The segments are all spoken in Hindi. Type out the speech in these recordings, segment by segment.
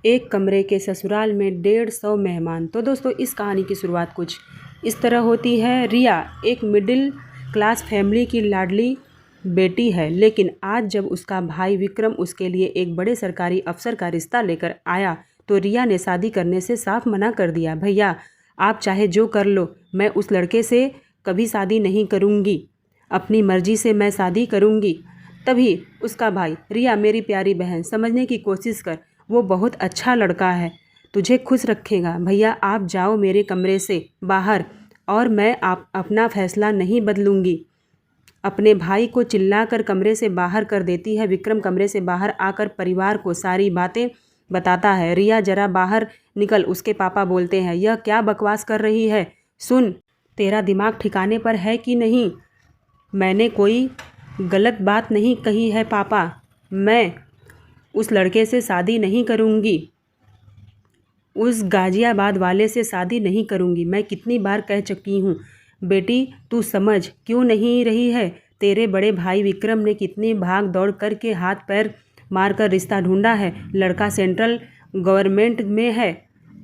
एक कमरे के ससुराल में 150 मेहमान। तो दोस्तों इस कहानी की शुरुआत कुछ इस तरह होती है। रिया एक मिडिल क्लास फैमिली की लाडली बेटी है, लेकिन आज जब उसका भाई विक्रम उसके लिए एक बड़े सरकारी अफसर का रिश्ता लेकर आया तो रिया ने शादी करने से साफ मना कर दिया। भैया आप चाहे जो कर लो, मैं उस लड़के से कभी शादी नहीं करूँगी, अपनी मर्जी से मैं शादी करूँगी। तभी उसका भाई, रिया मेरी प्यारी बहन समझने की कोशिश कर, वो बहुत अच्छा लड़का है, तुझे खुश रखेगा। भैया आप जाओ मेरे कमरे से बाहर और मैं अपना फैसला नहीं बदलूंगी। अपने भाई को चिल्लाकर कमरे से बाहर कर देती है। विक्रम कमरे से बाहर आकर परिवार को सारी बातें बताता है। रिया जरा बाहर निकल, उसके पापा बोलते हैं, यह क्या बकवास कर रही है, सुन तेरा दिमाग ठिकाने पर है कि नहीं, मैंने कोई गलत बात नहीं कही है पापा, मैं उस लड़के से शादी नहीं करूँगी, उस गाजियाबाद वाले से शादी नहीं करूँगी। मैं कितनी बार कह चुकी हूँ बेटी, तू समझ क्यों नहीं रही है। तेरे बड़े भाई विक्रम ने कितनी भाग दौड़ करके हाथ पैर मारकर रिश्ता ढूंढा है। लड़का सेंट्रल गवर्नमेंट में है,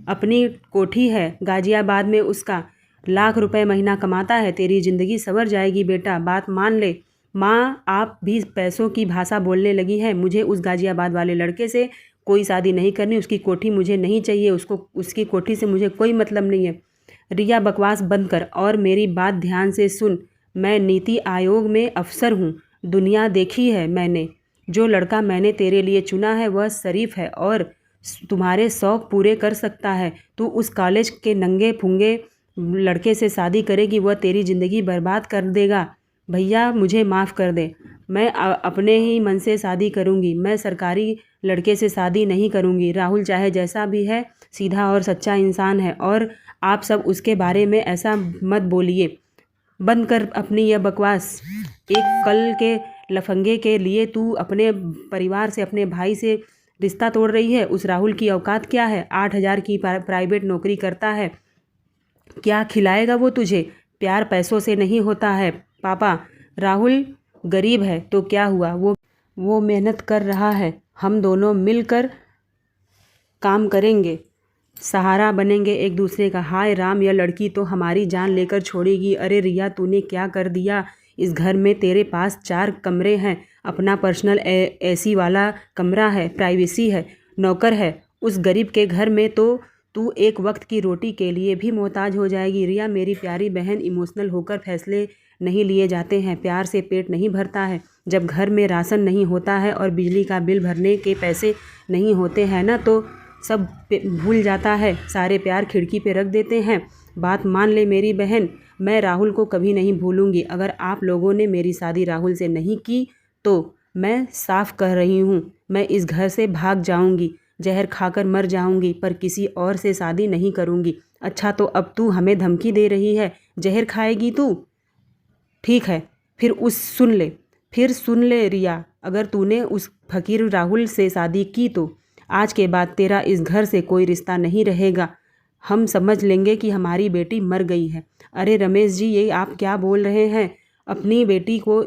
अपनी कोठी है गाजियाबाद में, उसका लाख रुपए महीना कमाता है। तेरी ज़िंदगी संवर जाएगी बेटा, बात मान ले। माँ आप भी पैसों की भाषा बोलने लगी है। मुझे उस गाजियाबाद वाले लड़के से कोई शादी नहीं करनी, उसकी कोठी मुझे नहीं चाहिए, उसकी कोठी से मुझे कोई मतलब नहीं है। रिया बकवास बंद कर और मेरी बात ध्यान से सुन। मैं नीति आयोग में अफसर हूँ, दुनिया देखी है मैंने। जो लड़का मैंने तेरे लिए चुना है वह शरीफ है और तुम्हारे शौक पूरे कर सकता है। तू उस कॉलेज के नंगे फूंगे लड़के से शादी करेगी, वह तेरी ज़िंदगी बर्बाद कर देगा। भैया मुझे माफ़ कर दे, मैं अपने ही मन से शादी करूँगी, मैं सरकारी लड़के से शादी नहीं करूँगी। राहुल चाहे जैसा भी है, सीधा और सच्चा इंसान है और आप सब उसके बारे में ऐसा मत बोलिए। बंद कर अपनी यह बकवास। एक कल के लफंगे के लिए तू अपने परिवार से, अपने भाई से रिश्ता तोड़ रही है। उस राहुल की औकात क्या है, 8,000 की प्राइवेट नौकरी करता है, क्या खिलाएगा वो तुझे। प्यार पैसों से नहीं होता है पापा। राहुल गरीब है तो क्या हुआ, वो मेहनत कर रहा है, हम दोनों मिलकर काम करेंगे, सहारा बनेंगे एक दूसरे का। हाय राम, यह लड़की तो हमारी जान लेकर छोड़ेगी। अरे रिया तूने क्या कर दिया। इस घर में तेरे पास 4 कमरे हैं, अपना पर्सनल एसी वाला कमरा है, प्राइवेसी है, नौकर है। उस गरीब के घर में तो तू एक वक्त की रोटी के लिए भी मोहताज हो जाएगी। रिया मेरी प्यारी बहन, इमोशनल होकर फैसले नहीं लिए जाते हैं, प्यार से पेट नहीं भरता है। जब घर में राशन नहीं होता है और बिजली का बिल भरने के पैसे नहीं होते हैं ना, तो सब भूल जाता है, सारे प्यार खिड़की पे रख देते हैं। बात मान ले मेरी बहन, मैं राहुल को कभी नहीं भूलूंगी। अगर आप लोगों ने मेरी शादी राहुल से नहीं की तो मैं साफ कह रही हूँ, मैं इस घर से भाग जाऊँगी, जहर खाकर मर जाऊँगी, पर किसी और से शादी नहीं करूँगी। अच्छा तो अब तू हमें धमकी दे रही है, जहर खाएगी तू, ठीक है फिर सुन ले रिया, अगर तूने उस फकीर राहुल से शादी की तो आज के बाद तेरा इस घर से कोई रिश्ता नहीं रहेगा। हम समझ लेंगे कि हमारी बेटी मर गई है। अरे रमेश जी, ये आप क्या बोल रहे हैं, अपनी बेटी को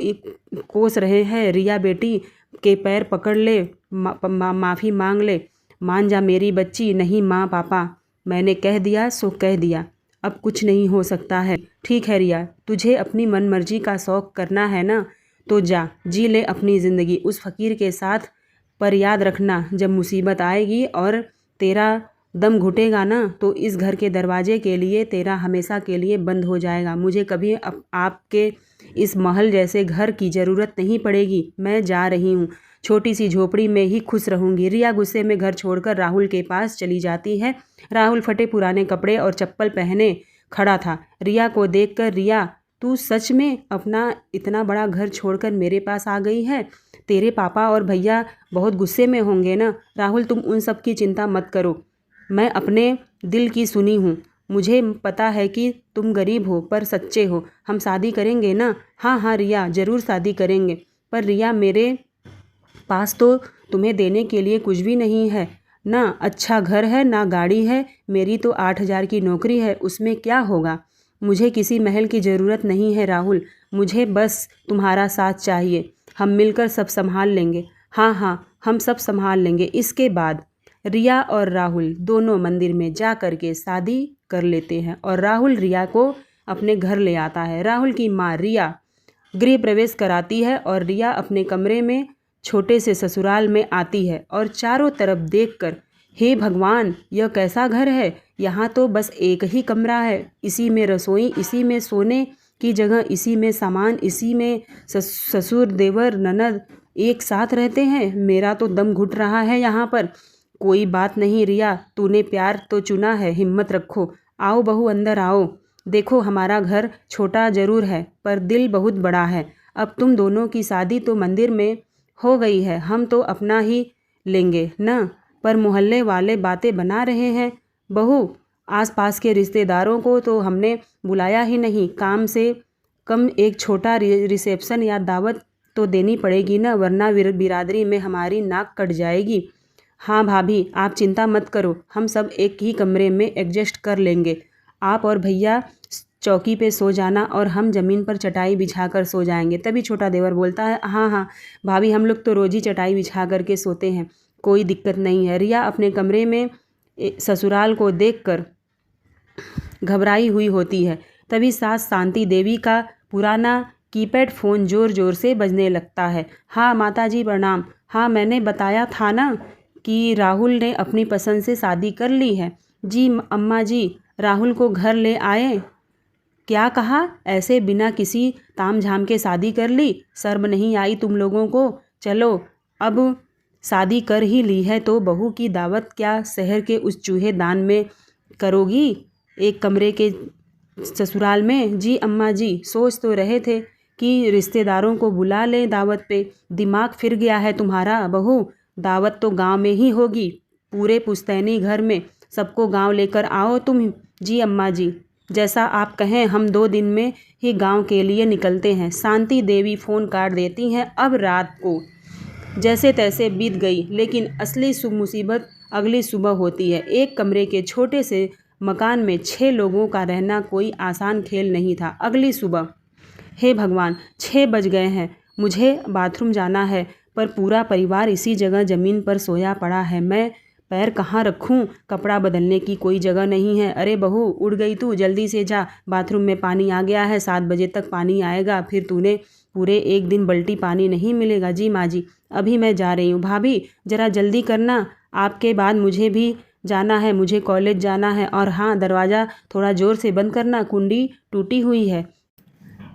कोस रहे हैं। रिया बेटी के पैर पकड़ ले, माफ़ी मांग ले, मान जा मेरी बच्ची। नहीं माँ पापा, मैंने कह दिया सो कह दिया, अब कुछ नहीं हो सकता है। ठीक है रिया, तुझे अपनी मनमर्जी का शौक़ करना है ना, तो जा जी ले अपनी ज़िंदगी उस फ़कीर के साथ। पर याद रखना, जब मुसीबत आएगी और तेरा दम घुटेगा ना, तो इस घर के दरवाजे के लिए तेरा हमेशा के लिए बंद हो जाएगा। मुझे कभी आपके इस महल जैसे घर की ज़रूरत नहीं पड़ेगी, मैं जा रही हूँ, छोटी सी झोपड़ी में ही खुश रहूँगी। रिया गुस्से में घर छोड़कर राहुल के पास चली जाती है। राहुल फटे पुराने कपड़े और चप्पल पहने खड़ा था। रिया को देखकर, रिया तू सच में अपना इतना बड़ा घर छोड़कर मेरे पास आ गई है। तेरे पापा और भैया बहुत गुस्से में होंगे ना। राहुल तुम उन सब की चिंता मत करो, मैं अपने दिल की सुनी हूँ। मुझे पता है कि तुम गरीब हो पर सच्चे हो। हम शादी करेंगे ना। हाँ हाँ रिया, ज़रूर शादी करेंगे। पर रिया मेरे पास तो तुम्हें देने के लिए कुछ भी नहीं है, ना अच्छा घर है ना गाड़ी है। मेरी तो 8,000 की नौकरी है, उसमें क्या होगा। मुझे किसी महल की ज़रूरत नहीं है राहुल, मुझे बस तुम्हारा साथ चाहिए। हम मिलकर सब संभाल लेंगे। हाँ हाँ हम सब संभाल लेंगे। इसके बाद रिया और राहुल दोनों मंदिर में जा कर के शादी कर लेते हैं और राहुल रिया को अपने घर ले आता है। राहुल की माँ रिया गृह प्रवेश कराती है और रिया अपने कमरे में छोटे से ससुराल में आती है और चारों तरफ देखकर, हे भगवान, यह कैसा घर है, यहाँ तो बस एक ही कमरा है, इसी में रसोई, इसी में सोने की जगह, इसी में सामान, इसी में ससुर देवर ननद एक साथ रहते हैं। मेरा तो दम घुट रहा है यहाँ पर। कोई बात नहीं रिया, तूने प्यार तो चुना है, हिम्मत रखो। आओ बहू, अंदर आओ। देखो हमारा घर छोटा ज़रूर है पर दिल बहुत बड़ा है। अब तुम दोनों की शादी तो मंदिर में हो गई है, हम तो अपना ही लेंगे न, पर मोहल्ले वाले बातें बना रहे हैं। बहू, आसपास के रिश्तेदारों को तो हमने बुलाया ही नहीं। काम से कम एक छोटा रिसेप्शन या दावत तो देनी पड़ेगी ना, वरना बिरादरी में हमारी नाक कट जाएगी। हाँ भाभी, आप चिंता मत करो, हम सब एक ही कमरे में एडजस्ट कर लेंगे। आप और भैया चौकी पे सो जाना और हम ज़मीन पर चटाई बिछा कर सो जाएंगे। तभी छोटा देवर बोलता है, हाँ हाँ भाभी, हम लोग तो रोज़ ही चटाई बिछा कर के सोते हैं, कोई दिक्कत नहीं है। रिया अपने कमरे में ससुराल को देखकर घबराई हुई होती है। तभी सास शांति देवी का पुराना कीपैड फ़ोन ज़ोर ज़ोर से बजने लगता है। हाँ माताजी प्रणाम। हाँ, मैंने बताया था ना कि राहुल ने अपनी पसंद से शादी कर ली है। जी अम्मा जी, राहुल को घर ले आए। क्या कहा? ऐसे बिना किसी तामझाम के शादी कर ली? शर्म नहीं आई तुम लोगों को? चलो, अब शादी कर ही ली है तो बहू की दावत क्या शहर के उस चूहे दान में करोगी, एक कमरे के ससुराल में? जी अम्मा जी, सोच तो रहे थे कि रिश्तेदारों को बुला लें दावत पे। दिमाग फिर गया है तुम्हारा बहू। दावत तो गांव में ही होगी, पूरे पुश्तैनी घर में, सबको गांव लेकर आओ तुम। जी अम्मा जी, जैसा आप कहें, हम 2 दिन में ही गांव के लिए निकलते हैं। शांति देवी फ़ोन काट देती हैं। अब रात को जैसे तैसे बीत गई, लेकिन असली मुसीबत अगली सुबह होती है। एक कमरे के छोटे से मकान में 6 लोगों का रहना कोई आसान खेल नहीं था। अगली सुबह, हे भगवान, 6 बज गए हैं, मुझे बाथरूम जाना है, पर पूरा परिवार इसी जगह ज़मीन पर सोया पड़ा है। मैं पैर कहाँ रखूं? कपड़ा बदलने की कोई जगह नहीं है। अरे बहू, उठ गई तू? जल्दी से जा, बाथरूम में पानी आ गया है, 7 बजे तक पानी आएगा, फिर तूने पूरे एक दिन बाल्टी पानी नहीं मिलेगा। जी माँ जी, अभी मैं जा रही हूँ। भाभी ज़रा जल्दी करना, आपके बाद मुझे भी जाना है, मुझे कॉलेज जाना है। और हाँ, दरवाज़ा थोड़ा ज़ोर से बंद करना, कुंडी टूटी हुई है।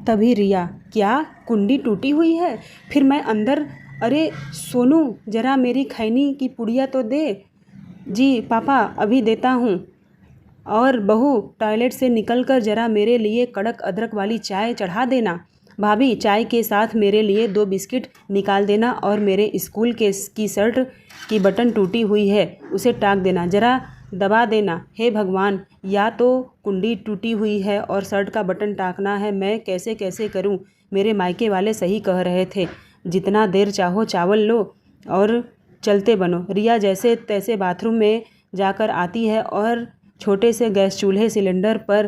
तभी रिया, क्या कुंडी टूटी हुई है? फिर मैं अंदर, अरे सोनू, ज़रा मेरी खैनी की पुड़िया तो दे। जी पापा, अभी देता हूँ। और बहू, टॉयलेट से निकलकर ज़रा मेरे लिए कड़क अदरक वाली चाय चढ़ा देना। भाभी, चाय के साथ मेरे लिए 2 बिस्किट निकाल देना और मेरे स्कूल की शर्ट की बटन टूटी हुई है, उसे टाँक देना, ज़रा दबा देना। हे भगवान, या तो कुंडी टूटी हुई है और शर्ट का बटन टाँकना है, मैं कैसे कैसे करूं? मेरे मायके वाले सही कह रहे थे, जितना देर चाहो चावल लो और चलते बनो। रिया जैसे तैसे बाथरूम में जाकर आती है और छोटे से गैस चूल्हे सिलेंडर पर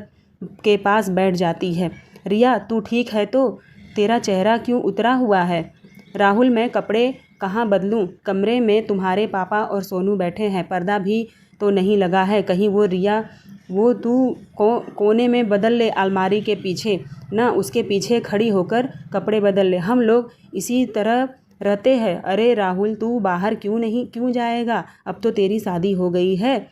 के पास बैठ जाती है। रिया, तू ठीक है तो? तेरा चेहरा क्यों उतरा हुआ है? राहुल, मैं कपड़े कहाँ बदलूं? कमरे में तुम्हारे पापा और सोनू बैठे हैं, पर्दा भी तो नहीं लगा है कहीं। वो रिया, वो तू कोने में बदल ले, अलमारी के पीछे ना, उसके पीछे खड़ी होकर कपड़े बदल ले, हम लोग इसी तरह रहते हैं। अरे राहुल, तू बाहर क्यों जाएगा? अब तो तेरी शादी हो गई है,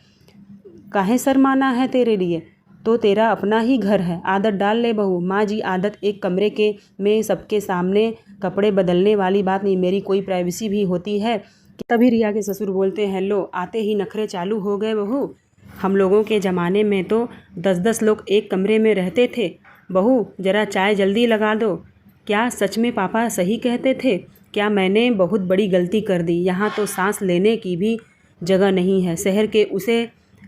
काहे शर्माना है? तेरे लिए तो तेरा अपना ही घर है। आदत डाल ले बहू। माँ जी, आदत एक कमरे के में सबके सामने कपड़े बदलने वाली बात नहीं, मेरी कोई प्राइवेसी भी होती है। तभी रिया के ससुर बोलते हैं, लो आते ही नखरे चालू हो गए बहू। हम लोगों के ज़माने में तो 10-10 लोग एक कमरे में रहते थे। बहू, ज़रा चाय जल्दी लगा दो। क्या सच में पापा सही कहते थे? क्या मैंने बहुत बड़ी गलती कर दी? यहाँ तो सांस लेने की भी जगह नहीं है। शहर के उसे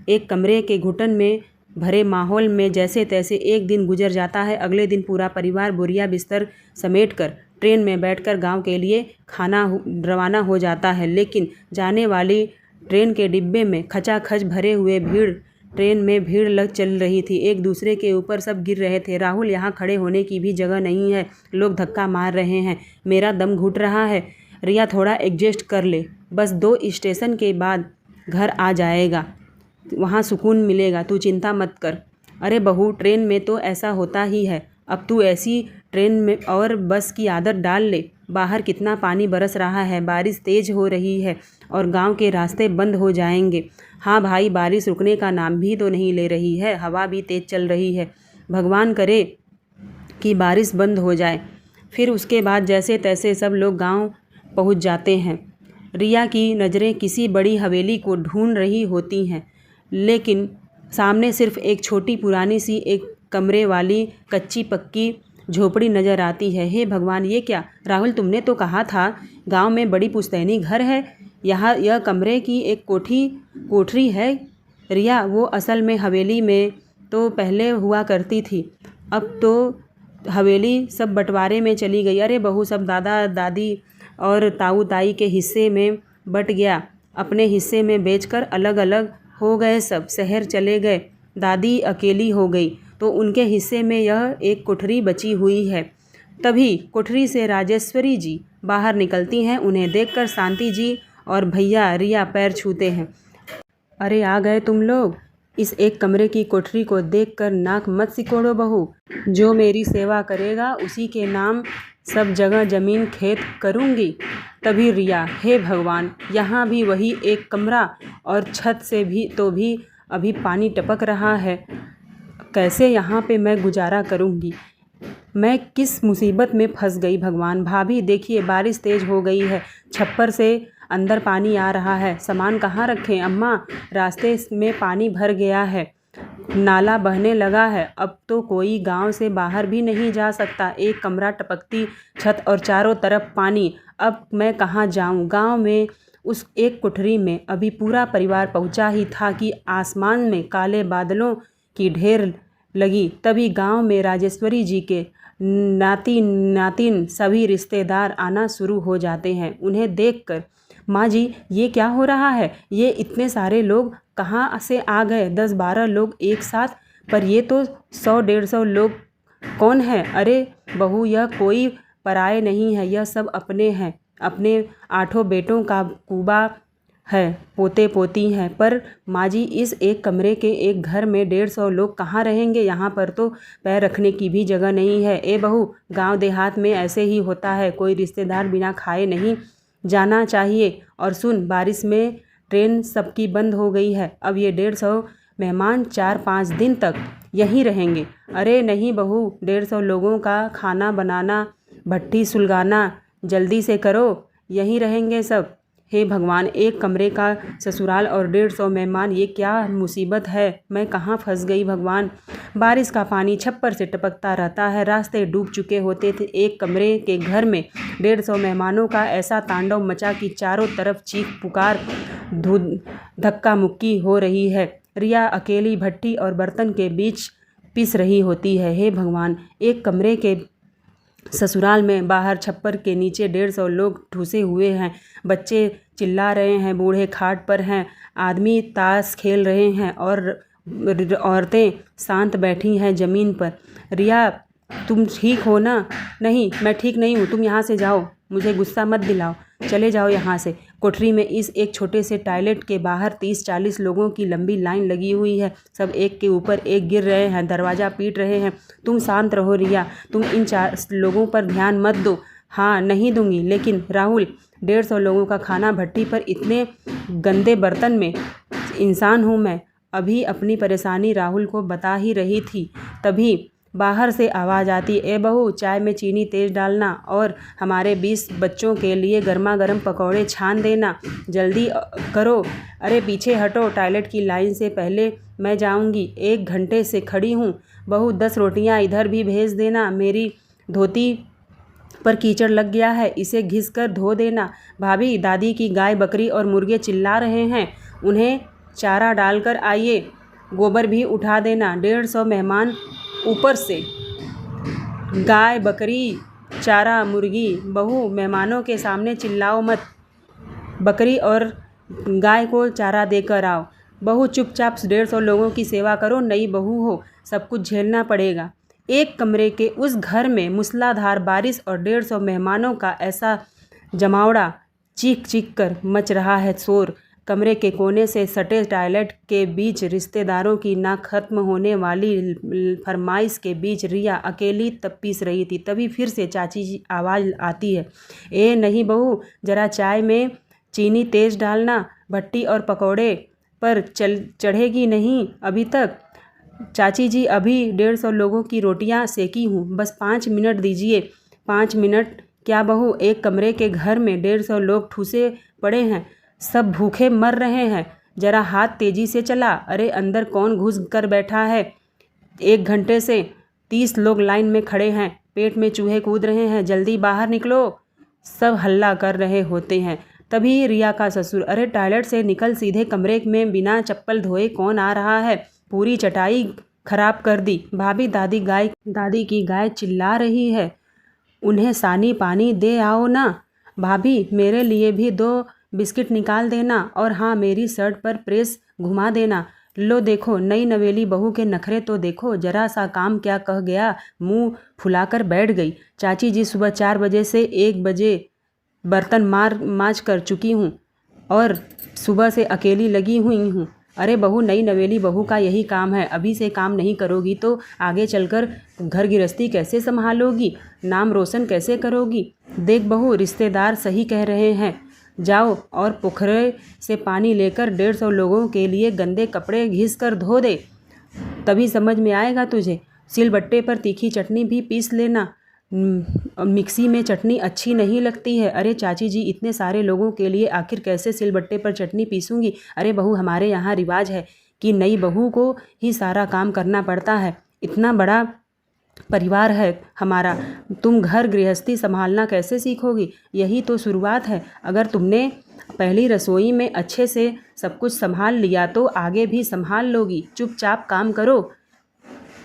एक कमरे के घुटन में भरे माहौल में जैसे तैसे एक दिन गुजर जाता है। अगले दिन पूरा परिवार बोरिया बिस्तर समेटकर ट्रेन में बैठकर गांव के लिए रवाना हो जाता है। लेकिन जाने वाली ट्रेन के डिब्बे में खचाखच भरे हुए ट्रेन में भीड़ लग चल रही थी। एक दूसरे के ऊपर सब गिर रहे थे। राहुल, यहाँ खड़े होने की भी जगह नहीं है, लोग धक्का मार रहे हैं, मेरा दम घुट रहा है। रिया, थोड़ा एडजस्ट कर ले, बस 2 स्टेशन के बाद घर आ जाएगा, वहाँ सुकून मिलेगा, तू चिंता मत कर। अरे बहू, ट्रेन में तो ऐसा होता ही है। अब तू ऐसी ट्रेन में और बस की आदत डाल ले। बाहर कितना पानी बरस रहा है, बारिश तेज हो रही है और गांव के रास्ते बंद हो जाएंगे। हाँ भाई, बारिश रुकने का नाम भी तो नहीं ले रही है, हवा भी तेज चल रही है। भगवान करे कि बारिश बंद हो जाए। फिर उसके बाद जैसे तैसे सब लोग गांव पहुंच जाते हैं। रिया की नज़रें किसी बड़ी हवेली को ढूंढ रही होती हैं, लेकिन सामने सिर्फ एक छोटी पुरानी सी एक कमरे वाली कच्ची पक्की झोपड़ी नज़र आती है। हे भगवान, ये क्या? राहुल, तुमने तो कहा था गांव में बड़ी पुश्तैनी घर है, यहाँ यह कमरे की एक कोठरी है। रिया, वो असल में हवेली में तो पहले हुआ करती थी, अब तो हवेली सब बंटवारे में चली गई। अरे बहू, सब दादा दादी और ताऊ ताई के हिस्से में बट गया, अपने हिस्से में बेचकर अलग अलग हो गए, सब शहर चले गए। दादी अकेली हो गई तो उनके हिस्से में यह एक कोठरी बची हुई है। तभी कोठरी से राजेश्वरी जी बाहर निकलती हैं। उन्हें देखकर शांति जी और भैया रिया पैर छूते हैं। अरे आ गए तुम लोग। इस एक कमरे की कोठरी को देखकर नाक मत सिकोड़ो बहू। जो मेरी सेवा करेगा उसी के नाम सब जगह ज़मीन खेत करूँगी। तभी रिया, हे भगवान, यहाँ भी वही एक कमरा और छत से भी अभी पानी टपक रहा है। कैसे यहाँ पे मैं गुजारा करूँगी? मैं किस मुसीबत में फंस गई भगवान। भाभी देखिए, बारिश तेज़ हो गई है, छप्पर से अंदर पानी आ रहा है। सामान कहाँ रखें? अम्मा, रास्ते में पानी भर गया है, नाला बहने लगा है, अब तो कोई गांव से बाहर भी नहीं जा सकता। एक कमरा, टपकती छत और चारों तरफ पानी। अब मैं कहाँ जाऊं? गांव में उस एक कोठरी में अभी पूरा परिवार पहुंचा ही था कि आसमान में काले बादलों की ढेर लगी। तभी गांव में राजेश्वरी जी के नातिन सभी रिश्तेदार आना शुरू हो जाते हैं। उन्हें देखकर, माँ जी, ये क्या हो रहा है? ये इतने सारे लोग कहाँ से आ गए? 10-12 लोग एक साथ, पर ये तो 100-150 लोग कौन है? अरे बहू, यह कोई पराये नहीं है, यह सब अपने हैं। अपने 8 बेटों का कुबा है, पोते पोती हैं। पर माँ जी, इस एक कमरे के एक घर में 150 लोग कहाँ रहेंगे? यहाँ पर तो पैर रखने की भी जगह नहीं है। ए बहू, गांव देहात में ऐसे ही होता है, कोई रिश्तेदार बिना खाए नहीं जाना चाहिए। और सुन, बारिश में ट्रेन सबकी बंद हो गई है, अब ये 150 मेहमान 4-5 दिन तक यहीं रहेंगे। अरे नहीं बहू, 150 लोगों का खाना बनाना, भट्ठी सुलगाना जल्दी से करो, यहीं रहेंगे सब। हे भगवान, एक कमरे का ससुराल और 150 मेहमान, ये क्या मुसीबत है? मैं कहाँ फंस गई भगवान। बारिश का पानी छप्पर से टपकता रहता है, रास्ते डूब चुके होते थे। एक कमरे के घर में 150 मेहमानों का ऐसा तांडव मचा कि चारों तरफ चीख पुकार, धक्का मुक्की हो रही है। रिया अकेली भट्ठी और बर्तन के बीच पिस रही होती है। हे भगवान, एक कमरे के ससुराल में बाहर छप्पर के नीचे 150 लोग ठूसे हुए हैं। बच्चे चिल्ला रहे हैं, बूढ़े खाट पर हैं, आदमी ताश खेल रहे हैं और औरतें शांत बैठी हैं ज़मीन पर। रिया, तुम ठीक हो ना? नहीं, मैं ठीक नहीं हूँ, तुम यहाँ से जाओ, मुझे गुस्सा मत दिलाओ, चले जाओ यहाँ से। कोठरी में इस एक छोटे से टॉयलेट के बाहर 30-40 लोगों की लंबी लाइन लगी हुई है। सब एक के ऊपर एक गिर रहे हैं, दरवाज़ा पीट रहे हैं। तुम शांत रहो रिया, तुम इन 4 लोगों पर ध्यान मत दो। हाँ, नहीं दूंगी, लेकिन राहुल, 150 लोगों का खाना भट्टी पर, इतने गंदे बर्तन में, इंसान हूँ मैं। अभी अपनी परेशानी राहुल को बता ही रही थी, तभी बाहर से आवाज़ आती, ए बहू, चाय में चीनी तेज़ डालना और हमारे 20 बच्चों के लिए गर्मा गर्म पकौड़े छान देना, जल्दी करो। अरे पीछे हटो, टॉयलेट की लाइन से पहले मैं जाऊंगी, 1 घंटे से खड़ी हूँ। बहू, 10 रोटियां इधर भी भेज देना, मेरी धोती पर कीचड़ लग गया है, इसे घिस कर धो देना। भाभी, दादी की गाय, बकरी और मुर्गे चिल्ला रहे हैं, उन्हें चारा डालकर आइए, गोबर भी उठा देना। 150 मेहमान ऊपर से गाय, बकरी, चारा, मुर्गी। बहू, मेहमानों के सामने चिल्लाओ मत, बकरी और गाय को चारा देकर आओ। बहू, चुपचाप 150 लोगों की सेवा करो, नई बहू हो, सब कुछ झेलना पड़ेगा। एक कमरे के उस घर में मूसलाधार बारिश और 150 मेहमानों का ऐसा जमावड़ा, चीख चीख कर मच रहा है शोर। कमरे के कोने से सटे टॉयलेट के बीच रिश्तेदारों की ना खत्म होने वाली फरमाइश के बीच रिया अकेली तब पीस रही थी। तभी फिर से चाची की आवाज़ आती है, ए नहीं बहू, ज़रा चाय में चीनी तेज़ डालना, भट्टी और पकौड़े पर चढ़ेगी नहीं अभी तक। चाची जी अभी 150 लोगों की रोटियां सेकी हूँ, बस 5 मिनट दीजिए। 5 मिनट क्या बहू, एक कमरे के घर में 150 लोग ठूसे पड़े हैं, सब भूखे मर रहे हैं, ज़रा हाथ तेज़ी से चला। अरे अंदर कौन घुस कर बैठा है, 1 घंटे से 30 लोग लाइन में खड़े हैं, पेट में चूहे कूद रहे हैं, जल्दी बाहर निकलो। सब हल्ला कर रहे होते हैं। तभी रिया का ससुर, अरे टॉयलेट से निकल, सीधे कमरे में बिना चप्पल धोए कौन आ रहा है, पूरी चटाई खराब कर दी। भाभी, दादी की गाय चिल्ला रही है, उन्हें सानी पानी दे आओ ना। भाभी, मेरे लिए भी 2 बिस्किट निकाल देना, और हाँ, मेरी शर्ट पर प्रेस घुमा देना। लो देखो, नई नवेली बहू के नखरे तो देखो, जरा सा काम क्या कह गया, मुंह फुलाकर बैठ गई। चाची जी, सुबह 4 बजे से 1 बजे बर्तन मांज कर चुकी हूँ और सुबह से अकेली लगी हुई हूँ। अरे बहू, नई नवेली बहू का यही काम है, अभी से काम नहीं करोगी तो आगे चलकर घर गृहस्थी कैसे संभालोगी, नाम रोशन कैसे करोगी। देख बहू, रिश्तेदार सही कह रहे हैं, जाओ और पोखरे से पानी लेकर 150 लोगों के लिए गंदे कपड़े घिस कर धो दे, तभी समझ में आएगा तुझे। सिलबट्टे पर तीखी चटनी भी पीस लेना, मिक्सी में चटनी अच्छी नहीं लगती है। अरे चाची जी, इतने सारे लोगों के लिए आखिर कैसे सिलबट्टे पर चटनी पीसूंगी। अरे बहू, हमारे यहाँ रिवाज है कि नई बहू को ही सारा काम करना पड़ता है, इतना बड़ा परिवार है हमारा, तुम घर गृहस्थी संभालना कैसे सीखोगी। यही तो शुरुआत है, अगर तुमने पहली रसोई में अच्छे से सब कुछ संभाल लिया तो आगे भी संभाल लोगी। चुपचाप काम करो।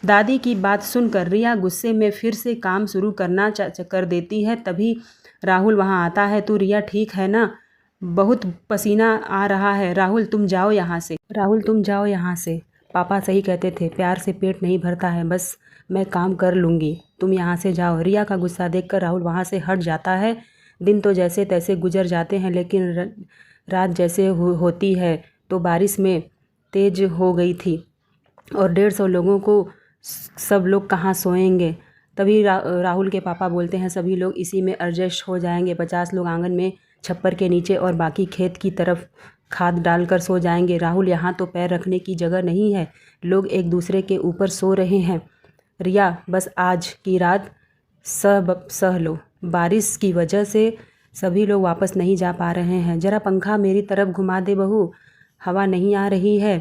दादी की बात सुनकर रिया गुस्से में फिर से काम शुरू करना कर देती है। तभी राहुल वहाँ आता है। तू रिया ठीक है ना, बहुत पसीना आ रहा है। राहुल तुम जाओ यहाँ से। पापा सही कहते थे, प्यार से पेट नहीं भरता है, बस मैं काम कर लूँगी, तुम यहाँ से जाओ। रिया का गुस्सा देखकर राहुल वहाँ से हट जाता है। दिन तो जैसे तैसे गुजर जाते हैं, लेकिन रात जैसे होती है तो बारिश में तेज हो गई थी और 150 लोगों को सब लोग कहाँ सोएंगे। तभी राहुल के पापा बोलते हैं, सभी लोग इसी में एडजस्ट हो जाएंगे। 50 लोग आंगन में छप्पर के नीचे और बाकी खेत की तरफ खाद डालकर सो जाएंगे। राहुल, यहाँ तो पैर रखने की जगह नहीं है, लोग एक दूसरे के ऊपर सो रहे हैं। रिया, बस आज की रात सह लो, बारिश की वजह से सभी लोग वापस नहीं जा पा रहे हैं। ज़रा पंखा मेरी तरफ घुमा दे बहू, हवा नहीं आ रही है।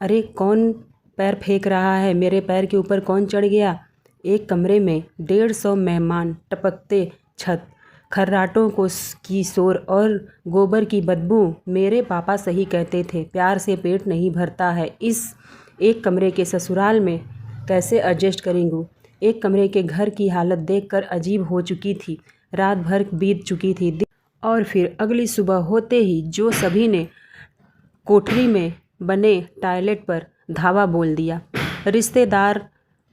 अरे कौन पैर फेंक रहा है, मेरे पैर के ऊपर कौन चढ़ गया। एक कमरे में 150 मेहमान, टपकते छत, खर्राटों की शोर और गोबर की बदबू। मेरे पापा सही कहते थे, प्यार से पेट नहीं भरता है। इस एक कमरे के ससुराल में कैसे एडजस्ट करेंगे। एक कमरे के घर की हालत देखकर अजीब हो चुकी थी। रात भर बीत चुकी थी और फिर अगली सुबह होते ही जो सभी ने कोठरी में बने टॉयलेट पर धावा बोल दिया। रिश्तेदार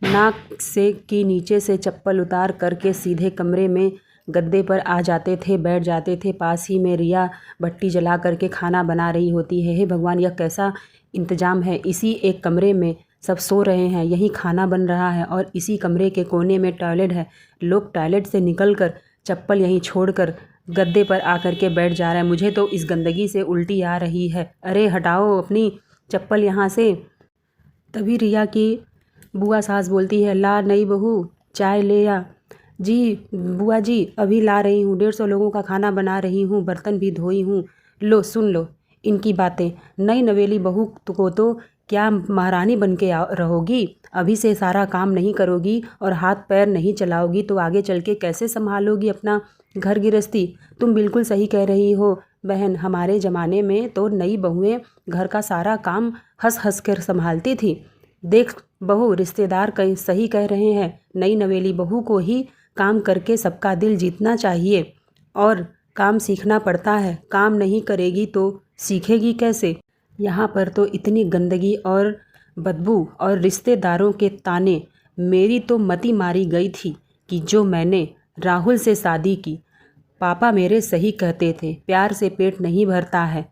नाक से की नीचे से चप्पल उतार करके सीधे कमरे में गद्दे पर आ जाते थे, बैठ जाते थे। पास ही में रिया भट्टी जला करके खाना बना रही होती है। हे भगवान, यह कैसा इंतजाम है। इसी एक कमरे में सब सो रहे हैं, यहीं खाना बन रहा है और इसी कमरे के कोने में टॉयलेट है। लोग टॉयलेट से निकलकर चप्पल यहीं छोड़कर गद्दे पर आकर के बैठ जा रहे हैं। मुझे तो इस गंदगी से उल्टी आ रही है। अरे हटाओ अपनी चप्पल यहाँ से। तभी रिया की बुआ सास बोलती है, ला नई बहू, चाय ले आ। जी बुआ जी, अभी ला रही हूँ, 150 लोगों का खाना बना रही हूँ, बर्तन भी धोई हूँ। लो सुन लो इनकी बातें। नई नवेली बहू को तो क्या महारानी बन के रहोगी, अभी से सारा काम नहीं करोगी और हाथ पैर नहीं चलाओगी तो आगे चल के कैसे संभालोगी अपना घर गृहस्थी। तुम बिल्कुल सही कह रही हो बहन, हमारे ज़माने में तो नई बहुएं घर का सारा काम हंस हंस कर संभालती थी। देख बहू, रिश्तेदार सही कह रहे हैं, नई नवेली बहू को ही काम करके सबका दिल जीतना चाहिए और काम सीखना पड़ता है। काम नहीं करेगी तो सीखेगी कैसे। यहाँ पर तो इतनी गंदगी और बदबू और रिश्तेदारों के ताने, मेरी तो मति मारी गई थी कि जो मैंने राहुल से शादी की। पापा मेरे सही कहते थे, प्यार से पेट नहीं भरता है,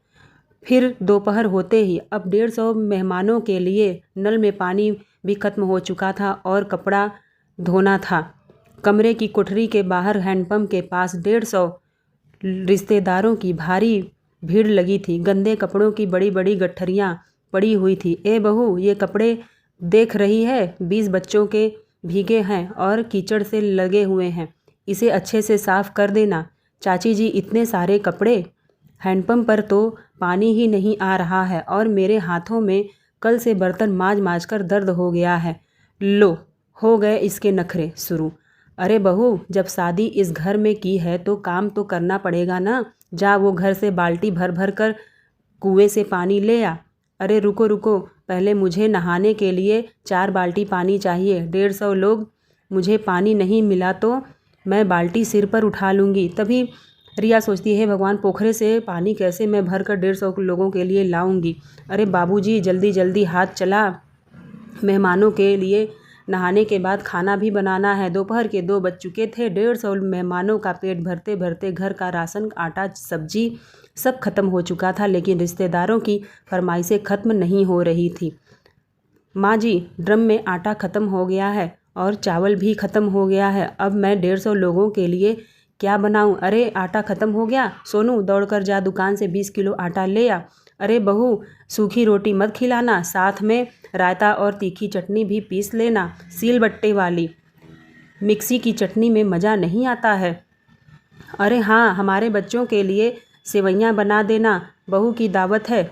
फिर दोपहर होते ही अब 150 मेहमानों के लिए नल में पानी भी खत्म हो चुका था और कपड़ा धोना था। कमरे की कोठरी के बाहर हैंडपंप के पास 150 रिश्तेदारों की भारी भीड़ लगी थी। गंदे कपड़ों की बड़ी बड़ी गठरियाँ पड़ी हुई थी। ए बहू, ये कपड़े देख रही है? 20 बच्चों के भीगे हैं और कीचड़ से लगे हुए हैं। इसे अच्छे से साफ कर देना। चाची जी, इतने सारे कपड़े? हैंडपंप पर तो पानी ही नहीं आ रहा है और मेरे हाथों में कल से बर्तन मांज मांज कर दर्द हो गया है। लो, हो गए इसके नखरे शुरू। अरे बहू, जब शादी इस घर में की है तो काम तो करना पड़ेगा ना। जा वो घर से बाल्टी भर भर कर कुएं से पानी ले आ। अरे रुको रुको, पहले मुझे नहाने के लिए 4 बाल्टी पानी चाहिए। 150 लोग, मुझे पानी नहीं मिला तो मैं बाल्टी सिर पर उठा लूँगी। तभी रिया सोचती है, भगवान, पोखरे से पानी कैसे मैं भर कर 150 लोगों के लिए लाऊंगी। अरे बाबूजी, जल्दी जल्दी हाथ चला, मेहमानों के लिए नहाने के बाद खाना भी बनाना है। दोपहर के 2 बज चुके थे। 150 मेहमानों का पेट भरते भरते घर का राशन, आटा, सब्जी सब खत्म हो चुका था, लेकिन रिश्तेदारों की फरमाइशें खत्म नहीं हो रही थी। माँ जी, ड्रम में आटा ख़त्म हो गया है और चावल भी ख़त्म हो गया है। अब मैं 150 लोगों के लिए क्या बनाऊं? अरे आटा ख़त्म हो गया? सोनू, दौड़कर जा दुकान से 20 किलो आटा ले आ। अरे बहू, सूखी रोटी मत खिलाना, साथ में रायता और तीखी चटनी भी पीस लेना, सीलबट्टे वाली। मिक्सी की चटनी में मज़ा नहीं आता है। अरे हाँ, हमारे बच्चों के लिए सेवइयाँ बना देना, बहू की दावत है।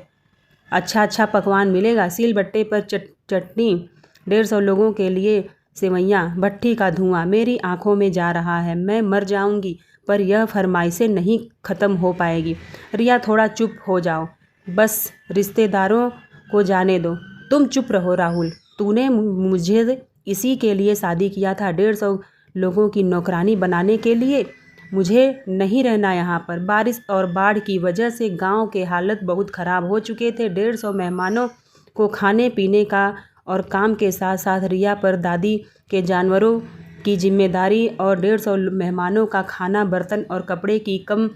अच्छा अच्छा पकवान मिलेगा। सीलबट्टे पर चटनी, 150 लोगों के लिए सेवइयाँ, भट्ठी का धुआं मेरी आंखों में जा रहा है। मैं मर जाऊंगी, पर यह फरमाइशें नहीं ख़त्म हो पाएगी। रिया, थोड़ा चुप हो जाओ, बस रिश्तेदारों को जाने दो। तुम चुप रहो राहुल, तूने मुझे इसी के लिए शादी किया था, 150 लोगों की नौकरानी बनाने के लिए। मुझे नहीं रहना यहाँ पर। बारिश और बाढ़ की वजह से गांव के हालत बहुत ख़राब हो चुके थे। 150 मेहमानों को खाने पीने का और काम के साथ साथ रिया पर दादी के जानवरों की जिम्मेदारी और 150 मेहमानों का खाना, बर्तन और कपड़े की कम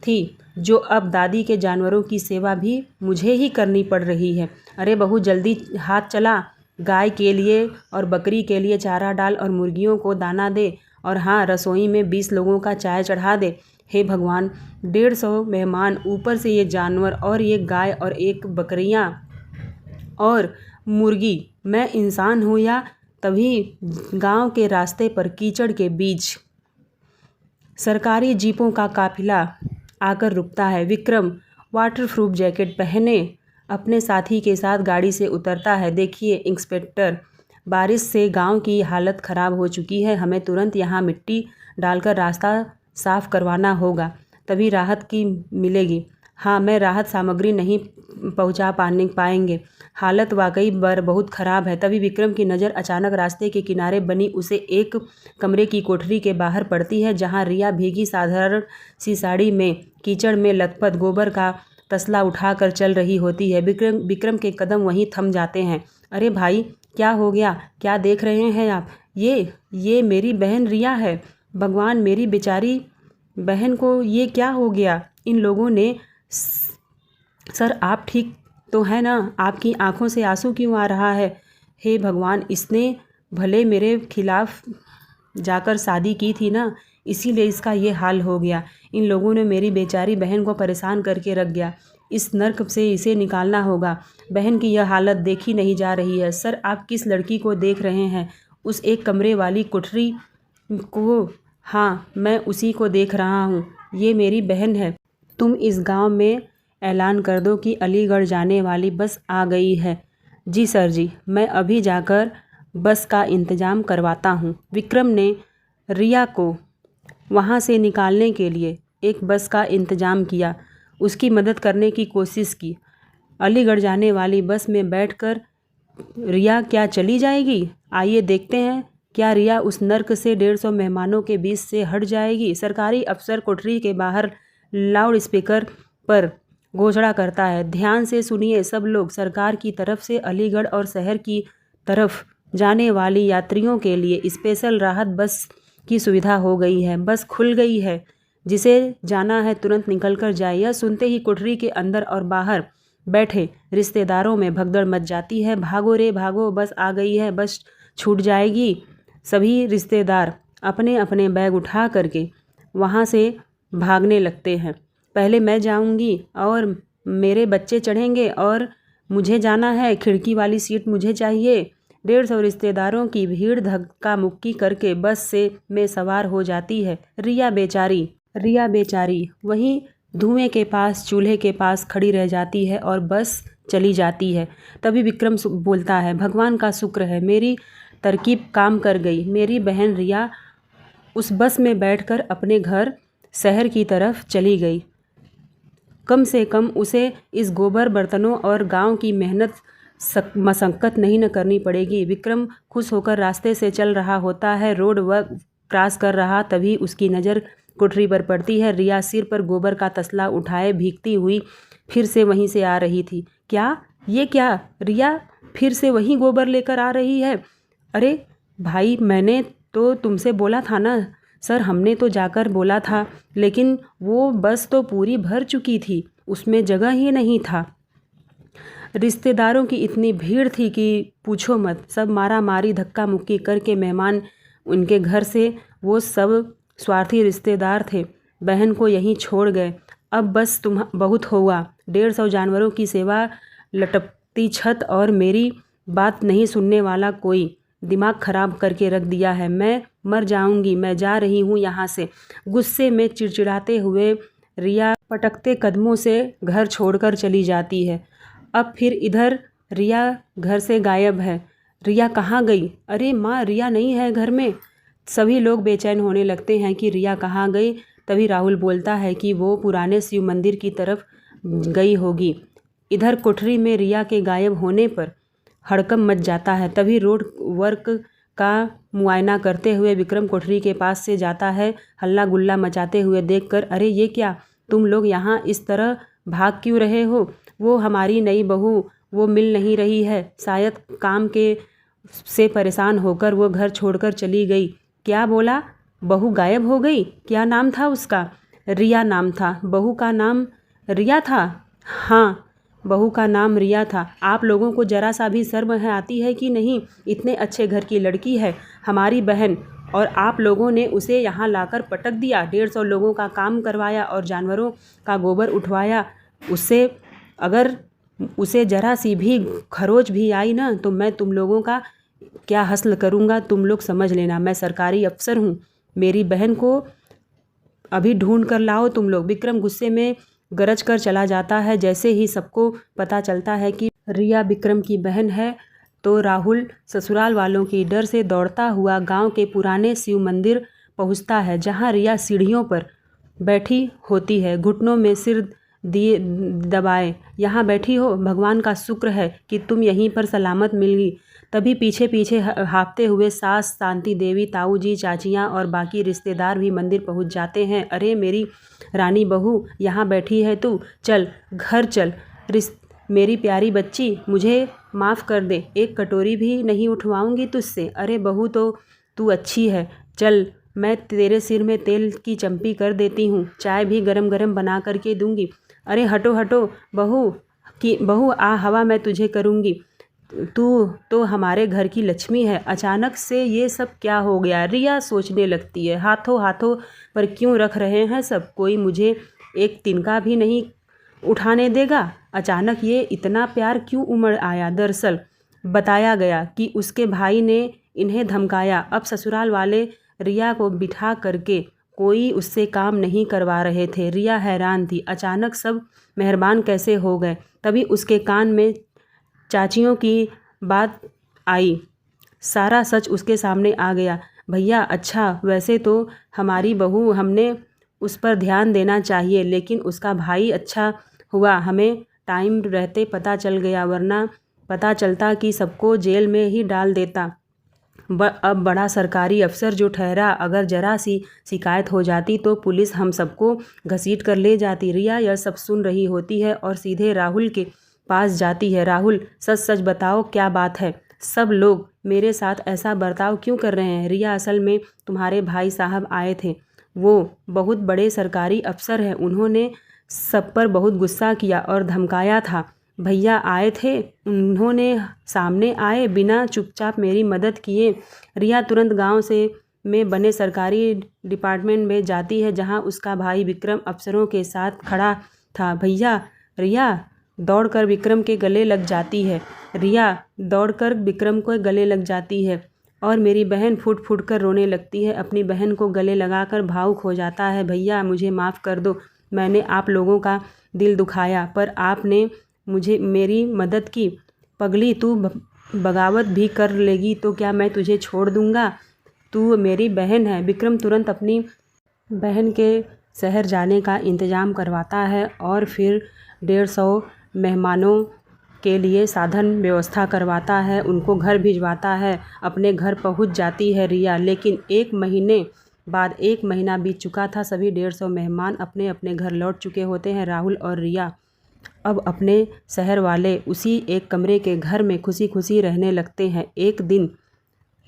थी, जो अब दादी के जानवरों की सेवा भी मुझे ही करनी पड़ रही है। अरे बहू, जल्दी हाथ चला, गाय के लिए और बकरी के लिए चारा डाल और मुर्गियों को दाना दे, और हाँ, रसोई में 20 लोगों का चाय चढ़ा दे। हे भगवान, 150 मेहमान, ऊपर से ये जानवर और ये गाय और एक बकरियाँ और मुर्गी। मैं इंसान हूँ या? तभी गांव के रास्ते पर कीचड़ के बीच सरकारी जीपों का काफिला आकर रुकता है। विक्रम वाटरप्रूफ जैकेट पहने अपने साथी के साथ गाड़ी से उतरता है। देखिए इंस्पेक्टर, बारिश से गांव की हालत ख़राब हो चुकी है, हमें तुरंत यहाँ मिट्टी डालकर रास्ता साफ़ करवाना होगा, तभी राहत की मिलेगी। हाँ, मैं राहत सामग्री नहीं पहुँचा पाएंगे, हालत वाकई बहुत ख़राब है। तभी विक्रम की नज़र अचानक रास्ते के किनारे बनी उसे एक कमरे की कोठरी के बाहर पड़ती है, जहाँ रिया भीगी साधारण सी साड़ी में कीचड़ में लथपथ गोबर का तसला उठाकर चल रही होती है। विक्रम के कदम वहीं थम जाते हैं। अरे भाई, क्या हो गया? क्या देख रहे हैं आप? ये मेरी बहन रिया है। भगवान, मेरी बेचारी बहन को ये क्या हो गया? इन लोगों ने सर, आप ठीक तो है ना? आपकी आंखों से आंसू क्यों आ रहा है? हे भगवान, इसने भले मेरे खिलाफ जाकर शादी की थी ना, इसीलिए इसका ये हाल हो गया। इन लोगों ने मेरी बेचारी बहन को परेशान करके रख दिया। इस नर्क से इसे निकालना होगा। बहन की यह हालत देखी नहीं जा रही है। सर, आप किस लड़की को देख रहे हैं? उस एक कमरे वाली कोठरी को? हाँ, मैं उसी को देख रहा हूँ। ये मेरी बहन है। तुम इस गांव में ऐलान कर दो कि अलीगढ़ जाने वाली बस आ गई है। जी सर जी, मैं अभी जाकर बस का इंतज़ाम करवाता हूँ। विक्रम ने रिया को वहाँ से निकालने के लिए एक बस का इंतज़ाम किया, उसकी मदद करने की कोशिश की। अलीगढ़ जाने वाली बस में बैठकर रिया क्या चली जाएगी? आइए देखते हैं, क्या रिया उस नर्क से 150 मेहमानों के बीच से हट जाएगी? सरकारी अफसर कोठरी के बाहर लाउड स्पीकर पर घोषणा करता है, ध्यान से सुनिए सब लोग, सरकार की तरफ से अलीगढ़ और शहर की तरफ जाने वाली यात्रियों के लिए स्पेशल राहत बस की सुविधा हो गई है। बस खुल गई है, जिसे जाना है तुरंत निकल कर जाए। यह सुनते ही कोठरी के अंदर और बाहर बैठे रिश्तेदारों में भगदड़ मच जाती है। भागो रे भागो, बस आ गई है, बस छूट जाएगी। सभी रिश्तेदार अपने अपने बैग उठा करके वहाँ से भागने लगते हैं। पहले मैं जाऊँगी और मेरे बच्चे चढ़ेंगे और मुझे जाना है, खिड़की वाली सीट मुझे चाहिए। 150 रिश्तेदारों की भीड़ धक्का मुक्की करके बस से में सवार हो जाती है। रिया बेचारी वहीं धुएं के पास, चूल्हे के पास खड़ी रह जाती है और बस चली जाती है। तभी विक्रम बोलता है, भगवान का शुक्र है, मेरी तरकीब काम कर गई। मेरी बहन रिया उस बस में बैठकर अपने घर शहर की तरफ चली गई। कम से कम उसे इस गोबर बर्तनों और गांव की मेहनत मशक्क़त नहीं न करनी पड़ेगी। विक्रम खुश होकर रास्ते से चल रहा होता है, रोड वह क्रॉस कर रहा, तभी उसकी नज़र कोठरी पर पड़ती है। रिया सिर पर गोबर का तसला उठाए भीगती हुई फिर से वहीं से आ रही थी। क्या ये क्या? रिया फिर से वहीं गोबर लेकर आ रही है। अरे भाई, मैंने तो तुमसे बोला था ना। सर, हमने तो जाकर बोला था, लेकिन वो बस तो पूरी भर चुकी थी, उसमें जगह ही नहीं था। रिश्तेदारों की इतनी भीड़ थी कि पूछो मत। सब मारा मारी धक्का मुक्की करके मेहमान उनके घर से, वो सब स्वार्थी रिश्तेदार थे, बहन को यहीं छोड़ गए। अब बस तुम बहुत हुआ। 150 जानवरों की सेवा, लटकती छत और मेरी बात नहीं सुनने वाला कोई। दिमाग खराब करके रख दिया है। मैं मर जाऊंगी, मैं जा रही हूँ यहाँ से। गुस्से में चिड़चिड़ाते हुए रिया पटकते कदमों से घर छोड़कर चली जाती है। अब फिर इधर रिया घर से गायब है। रिया कहाँ गई? अरे माँ, रिया नहीं है घर में। सभी लोग बेचैन होने लगते हैं कि रिया कहाँ गई। तभी राहुल बोलता है कि वो पुराने शिव मंदिर की तरफ गई होगी। इधर कोठरी में रिया के गायब होने पर हड़कंप मच जाता है। तभी रोड वर्क का मुआयना करते हुए विक्रम कोठरी के पास से जाता है। हल्ला गुल्ला मचाते हुए देखकर, अरे ये क्या, तुम लोग यहाँ इस तरह भाग क्यों रहे हो? वो हमारी नई बहू, वो मिल नहीं रही है। शायद काम के से परेशान होकर वो घर छोड़कर चली गई। क्या बोला? बहू गायब हो गई? क्या नाम था उसका? रिया नाम था। बहू का नाम रिया था? हाँ, बहू का नाम रिया था। आप लोगों को ज़रा सा भी शर्म है आती है कि नहीं? इतने अच्छे घर की लड़की है हमारी बहन, और आप लोगों ने उसे यहाँ लाकर पटक दिया। 150 लोगों का काम करवाया और जानवरों का गोबर उठवाया। उससे अगर उसे ज़रा सी भी खरोच भी आई ना, तो मैं तुम लोगों का क्या हस्ल करूँगा, तुम लोग समझ लेना। मैं सरकारी अफसर हूँ। मेरी बहन को अभी ढूंढ कर लाओ तुम लोग। विक्रम गुस्से में गरज कर चला जाता है। जैसे ही सबको पता चलता है कि रिया विक्रम की बहन है, तो राहुल ससुराल वालों की डर से दौड़ता हुआ गांव के पुराने शिव मंदिर पहुंचता है, जहां रिया सीढ़ियों पर बैठी होती है, घुटनों में सिर दिए दबाए। यहाँ बैठी हो, भगवान का शुक्र है कि तुम यहीं पर सलामत मिल गई। तभी पीछे पीछे हाँफते हुए सास शांति देवी, ताऊ जी, चाचियाँ और बाकी रिश्तेदार भी मंदिर पहुँच जाते हैं। अरे मेरी रानी बहू, यहाँ बैठी है तू, चल घर चल। मेरी प्यारी बच्ची, मुझे माफ़ कर दे, एक कटोरी भी नहीं उठवाऊंगी तुझसे। अरे बहू, तो तू अच्छी है, चल मैं तेरे सिर में तेल की चंपी कर देती हूँ, चाय भी गरम गरम बना करके दूंगी। अरे हटो हटो बहू आ हवा मैं तुझे करूँगी, तू तो हमारे घर की लक्ष्मी है। अचानक से ये सब क्या हो गया? रिया सोचने लगती है, हाथों हाथों पर क्यों रख रहे हैं सब? कोई मुझे एक तिनका भी नहीं उठाने देगा। अचानक ये इतना प्यार क्यों उमड़ आया? दरअसल बताया गया कि उसके भाई ने इन्हें धमकाया। अब ससुराल वाले रिया को बिठा करके कोई उससे काम नहीं करवा रहे थे। रिया हैरान थी, अचानक सब मेहरबान कैसे हो गए? तभी उसके कान में चाचियों की बात आई। सारा सच उसके सामने आ गया। भैया, अच्छा वैसे तो हमारी बहू, हमने उस पर ध्यान देना चाहिए, लेकिन उसका भाई अच्छा हुआ हमें टाइम रहते पता चल गया, वरना पता चलता कि सबको जेल में ही डाल देता। अब बड़ा सरकारी अफसर जो ठहरा, अगर जरा सी शिकायत हो जाती तो पुलिस हम सबको घसीट कर ले जाती। रिया यह सब सुन रही होती है और सीधे राहुल के पास जाती है। राहुल, सच सच बताओ क्या बात है? सब लोग मेरे साथ ऐसा बर्ताव क्यों कर रहे हैं? रिया, असल में तुम्हारे भाई साहब आए थे, वो बहुत बड़े सरकारी अफसर हैं, उन्होंने सब पर बहुत गुस्सा किया और धमकाया था। भैया आए थे, उन्होंने सामने आए बिना चुपचाप मेरी मदद किए। रिया तुरंत गांव से में बने सरकारी डिपार्टमेंट में जाती है जहां उसका भाई विक्रम अफसरों के साथ खड़ा था। भैया, रिया दौड़कर विक्रम के गले लग जाती है। रिया दौड़कर विक्रम को गले लग जाती है और मेरी बहन फुट फुट कर रोने लगती है। अपनी बहन को गले लगाकर भावुक हो जाता है। भैया मुझे माफ़ कर दो, मैंने आप लोगों का दिल दुखाया, पर आपने मुझे मेरी मदद की। पगली, तू बगावत भी कर लेगी तो क्या मैं तुझे छोड़ दूँगा? तू मेरी बहन है। विक्रम तुरंत अपनी बहन के शहर जाने का इंतज़ाम करवाता है और फिर 150 मेहमानों के लिए साधन व्यवस्था करवाता है, उनको घर भिजवाता है। अपने घर पहुंच जाती है रिया, लेकिन 1 महीने बाद 1 महीना बीत चुका था। सभी 150 मेहमान अपने अपने घर लौट चुके होते हैं। राहुल और रिया अब अपने शहर वाले उसी एक कमरे के घर में खुशी खुशी रहने लगते हैं। एक दिन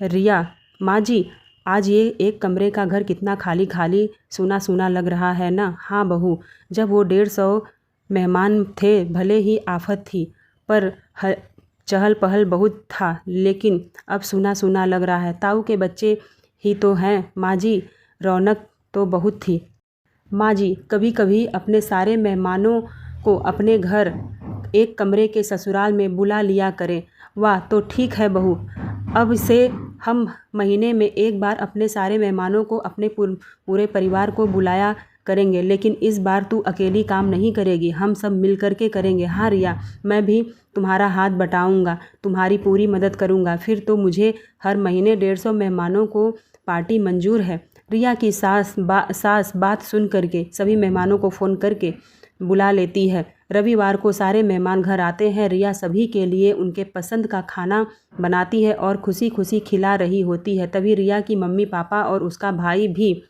रिया, माँ जी, आज ये एक कमरे का घर कितना खाली खाली सूना सूना लग रहा है ना? हाँ बहू, जब वो 150 मेहमान थे भले ही आफत थी, पर चहल पहल बहुत था, लेकिन अब सूना सूना लग रहा है। ताऊ के बच्चे ही तो हैं माँ जी, रौनक तो बहुत थी। माँ जी, कभी कभी अपने सारे मेहमानों को अपने घर एक कमरे के ससुराल में बुला लिया करें। वाह, तो ठीक है बहू, अब से हम महीने में एक बार अपने सारे मेहमानों को, अपने पूरे परिवार को बुलाया करेंगे, लेकिन इस बार तू अकेली काम नहीं करेगी, हम सब मिल कर के करेंगे। हाँ रिया, मैं भी तुम्हारा हाथ बटाऊंगा, तुम्हारी पूरी मदद करूंगा। फिर तो मुझे हर महीने 150 मेहमानों को पार्टी मंजूर है। रिया की सास बात सुन करके सभी मेहमानों को फ़ोन करके बुला लेती है। रविवार को सारे मेहमान घर आते हैं। रिया सभी के लिए उनके पसंद का खाना बनाती है और खुशी खुशी खिला रही होती है। तभी रिया की मम्मी पापा और उसका भाई भी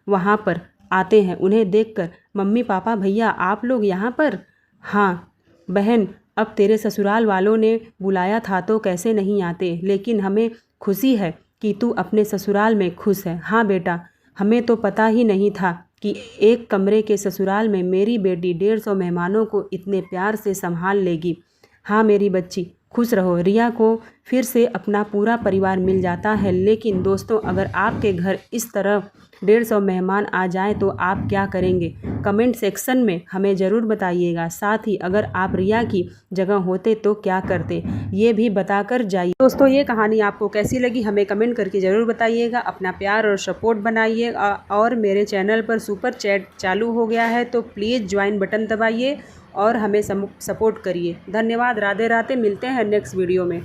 वहाँ पर आते हैं। उन्हें देखकर, मम्मी पापा भैया आप लोग यहाँ पर? हाँ बहन, अब तेरे ससुराल वालों ने बुलाया था तो कैसे नहीं आते, लेकिन हमें खुशी है कि तू अपने ससुराल में खुश है। हाँ बेटा, हमें तो पता ही नहीं था कि एक कमरे के ससुराल में मेरी बेटी 150 मेहमानों को इतने प्यार से संभाल लेगी। हाँ मेरी बच्ची, खुश रहो। रिया को फिर से अपना पूरा परिवार मिल जाता है। लेकिन दोस्तों, अगर आपके घर इस तरह 150 मेहमान आ जाएं तो आप क्या करेंगे? कमेंट सेक्शन में हमें ज़रूर बताइएगा। साथ ही अगर आप रिया की जगह होते तो क्या करते, ये भी बताकर जाइए। दोस्तों, ये कहानी आपको कैसी लगी हमें कमेंट करके ज़रूर बताइएगा। अपना प्यार और सपोर्ट बनाइए और मेरे चैनल पर सुपर चैट चालू हो गया है तो प्लीज़ ज्वाइन बटन दबाइए और हमें सपोर्ट करिए। धन्यवाद। राधे राधे। मिलते हैं नेक्स्ट वीडियो में।